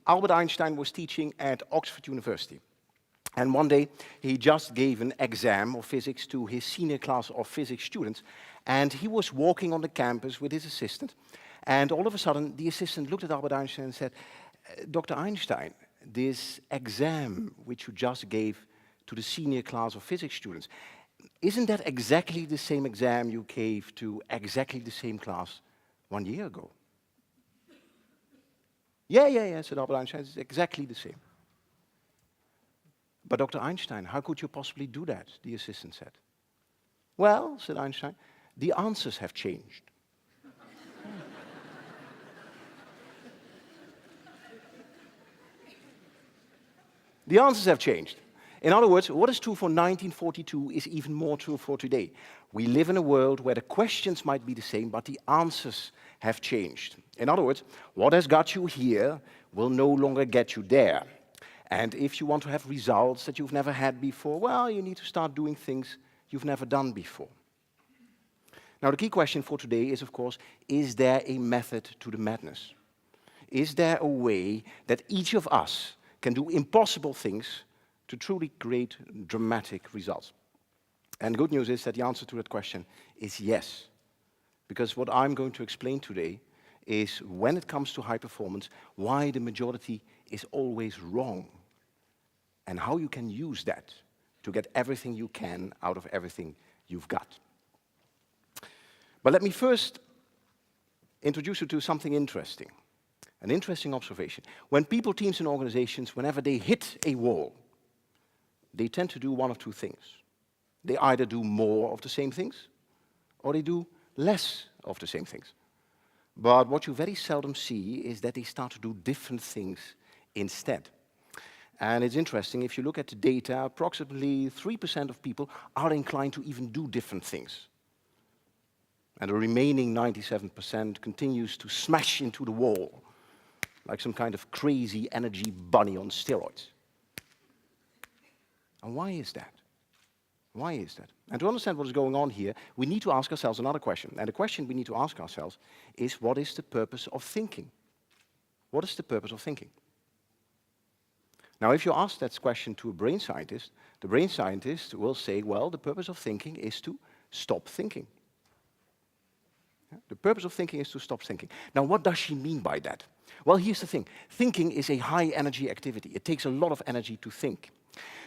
Albert Einstein was teaching at Oxford University. And one day, he just gave an exam of physics to his senior class of physics students. And he was walking on the campus with his assistant. And all of a sudden, the assistant looked at Albert Einstein and said, Dr. Einstein, this exam which you just gave to the senior class of physics students, isn't that exactly the same exam you gave to exactly the same class 1 year ago? Yeah, said Albert Einstein, it's exactly the same. But Dr. Einstein, how could you possibly do that? The assistant said. Well, said Einstein, the answers have changed. The answers have changed. In other words, what is true for 1942 is even more true for today. We live in a world where the questions might be the same, but the answers have changed. In other words, what has got you here will no longer get you there. And if you want to have results that you've never had before, well, you need to start doing things you've never done before. Now, the key question for today is, of course, is there a method to the madness? Is there a way that each of us can do impossible things to truly create dramatic results? And the good news is that the answer to that question is yes. Because what I'm going to explain today is, when it comes to high performance, why the majority is always wrong, and how you can use that to get everything you can out of everything you've got. But let me first introduce you to something interesting, an interesting observation. When people, teams, and organizations, whenever they hit a wall, they tend to do one of two things. They either do more of the same things, or they do less of the same things. But what you very seldom see is that they start to do different things instead. And it's interesting, if you look at the data, approximately 3% of people are inclined to even do different things. And the remaining 97% continues to smash into the wall, like some kind of crazy energy bunny on steroids. And why is that? Why is that? And to understand what is going on here, we need to ask ourselves another question. And the question we need to ask ourselves is, what is the purpose of thinking? What is the purpose of thinking? Now, if you ask that question to a brain scientist, the brain scientist will say, well, the purpose of thinking is to stop thinking. The purpose of thinking is to stop thinking. Now, what does she mean by that? Well, here's the thing. Thinking is a high-energy activity. It takes a lot of energy to think.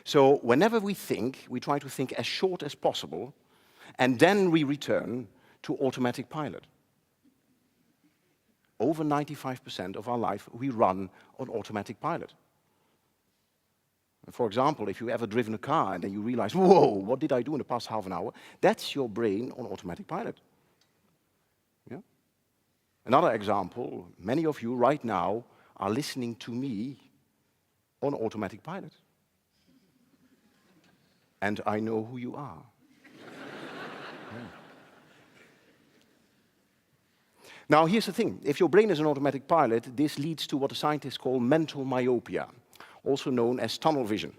So whenever we think, we try to think as short as possible, and then we return to automatic pilot. Over 95% of our life, we run on automatic pilot. For example, if you've ever driven a car and then you realize, whoa, what did I do in the past half an hour? That's your brain on automatic pilot. Yeah? Another example, many of you right now are listening to me on automatic pilot. And I know who you are. Yeah. Now, here's the thing. If your brain is an automatic pilot, this leads to what the scientists call mental myopia, also known as tunnel vision.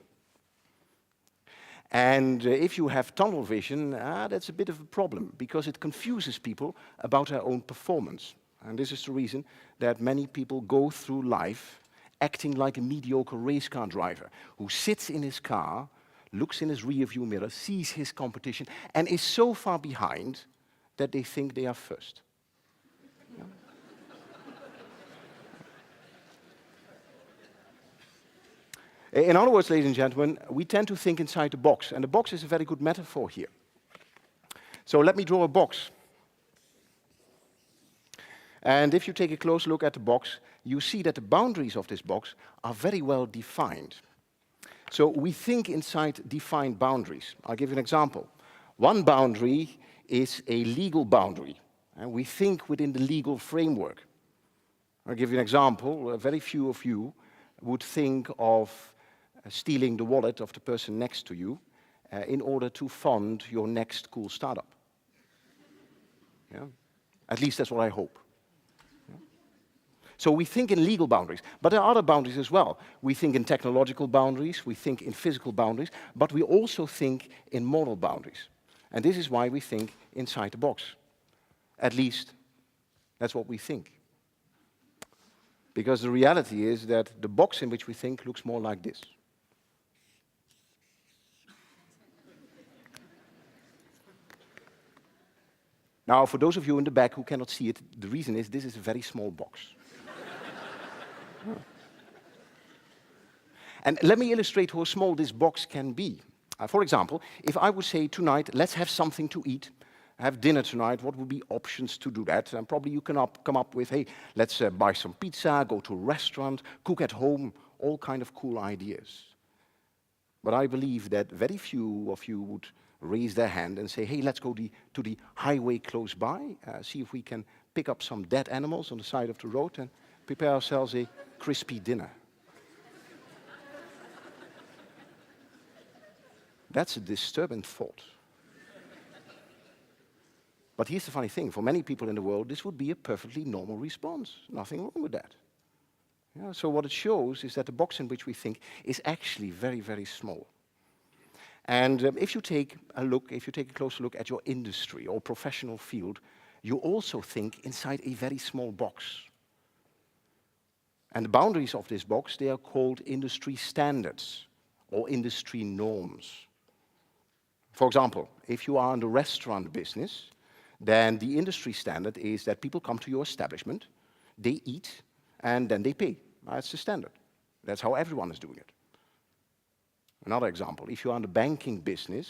And if you have tunnel vision, that's a bit of a problem, because it confuses people about their own performance. And this is the reason that many people go through life acting like a mediocre race car driver who sits in his car, looks in his rear-view mirror, sees his competition, and is so far behind that they think they are first. Yeah. In other words, ladies and gentlemen, we tend to think inside the box, and the box is a very good metaphor here. So let me draw a box. And if you take a close look at the box, you see that the boundaries of this box are very well defined. So we think inside defined boundaries. I'll give you an example. One boundary is a legal boundary, and we think within the legal framework. I'll give you an example. Very few of you would think of stealing the wallet of the person next to you in order to fund your next cool startup. Yeah? At least that's what I hope. Yeah? So we think in legal boundaries, but there are other boundaries as well. We think in technological boundaries, we think in physical boundaries, but we also think in moral boundaries. And this is why we think inside the box. At least, that's what we think. Because the reality is that the box in which we think looks more like this. Now, for those of you in the back who cannot see it, the reason is this is a very small box. And let me illustrate how small this box can be. For example, if I would say tonight, let's have something to eat, have dinner tonight, what would be options to do that? And probably you can come up with, hey, let's buy some pizza, go to a restaurant, cook at home, all kind of cool ideas. But I believe that very few of you would raise their hand and say, hey, let's go to the highway close by, see if we can pick up some dead animals on the side of the road and prepare ourselves a crispy dinner. That's a disturbing thought. But here's the funny thing. For many people in the world, this would be a perfectly normal response. Nothing wrong with that. Yeah, so what it shows is that the box in which we think is actually very, very small. And if you take a closer look at your industry or professional field, you also think inside a very small box. And the boundaries of this box, they are called industry standards or industry norms. For example, if you are in the restaurant business, then the industry standard is that people come to your establishment, they eat, and then they pay. That's the standard. That's how everyone is doing it. Another example, if you are in the banking business,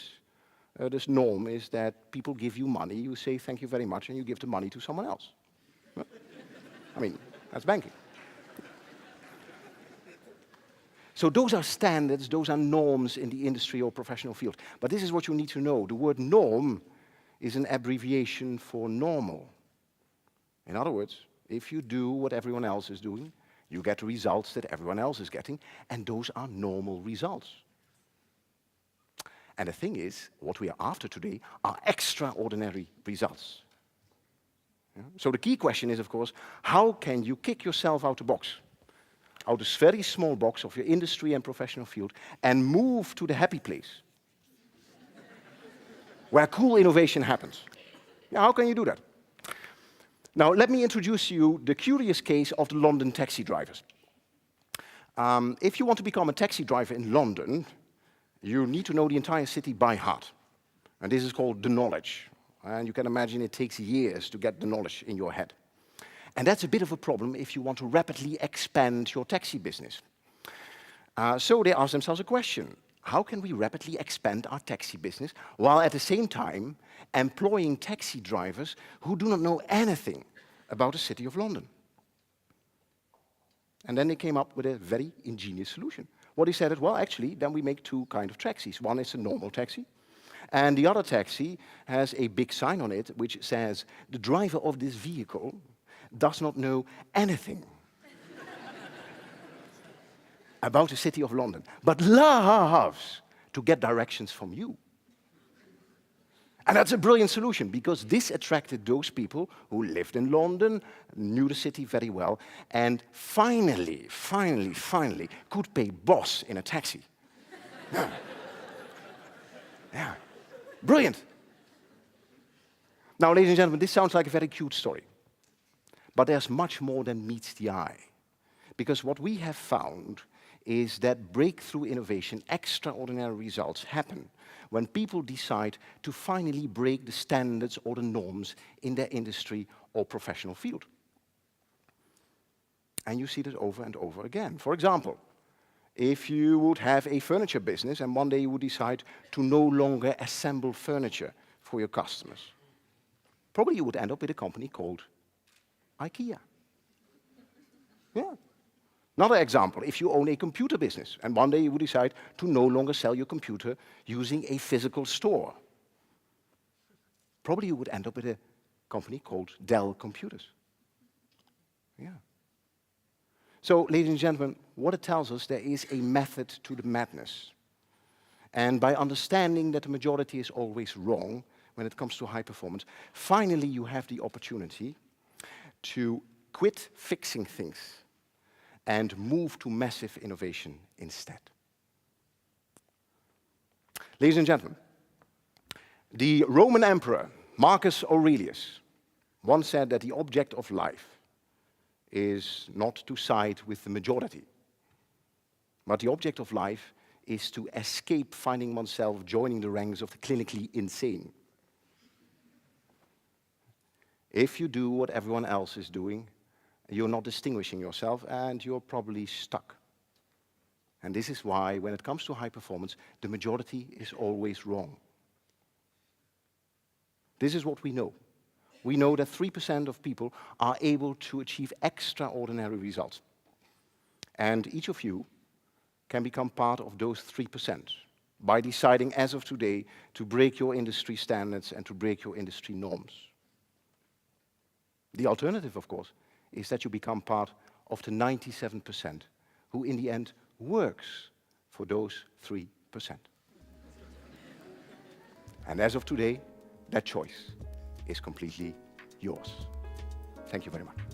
this norm is that people give you money, you say thank you very much, and you give the money to someone else. I mean, that's banking. So those are standards, those are norms in the industry or professional field. But this is what you need to know. The word norm is an abbreviation for normal. In other words, if you do what everyone else is doing, you get the results that everyone else is getting, and those are normal results. And the thing is, what we are after today are extraordinary results. Yeah? So the key question is, of course, how can you kick yourself out the box? Out of this very small box of your industry and professional field and move to the happy place where cool innovation happens. Now, how can you do that? Now, let me introduce you the curious case of the London taxi drivers. If you want to become a taxi driver in London, you need to know the entire city by heart. And this is called the knowledge. And you can imagine it takes years to get the knowledge in your head. And that's a bit of a problem if you want to rapidly expand your taxi business. So they ask themselves a question. How can we rapidly expand our taxi business while at the same time employing taxi drivers who do not know anything about the city of London? And then they came up with a very ingenious solution. What he said is, well, actually, then we make two kinds of taxis. One is a normal taxi, and the other taxi has a big sign on it which says, the driver of this vehicle does not know anything about the city of London, but loves to get directions from you. And that's a brilliant solution, because this attracted those people who lived in London, knew the city very well, and finally could pay boss in a taxi. Yeah. Yeah. Brilliant. Now, ladies and gentlemen, this sounds like a very cute story. But there's much more than meets the eye. Because what we have found is that breakthrough innovation, extraordinary results happen when people decide to finally break the standards or the norms in their industry or professional field. And you see this over and over again. For example, if you would have a furniture business and one day you would decide to no longer assemble furniture for your customers, probably you would end up with a company called IKEA. Yeah. Another example, if you own a computer business and one day you would decide to no longer sell your computer using a physical store, probably you would end up with a company called Dell Computers. Yeah. So, ladies and gentlemen, what it tells us, there is a method to the madness. And by understanding that the majority is always wrong when it comes to high performance, finally you have the opportunity to quit fixing things and move to massive innovation instead. Ladies and gentlemen, the Roman Emperor Marcus Aurelius once said that the object of life is not to side with the majority, but the object of life is to escape finding oneself joining the ranks of the clinically insane. If you do what everyone else is doing, you're not distinguishing yourself and you're probably stuck. And this is why, when it comes to high performance, the majority is always wrong. This is what we know. We know that 3% of people are able to achieve extraordinary results. And each of you can become part of those 3% by deciding as of today to break your industry standards and to break your industry norms. The alternative, of course, is that you become part of the 97% who in the end works for those 3%. And as of today, that choice is completely yours. Thank you very much.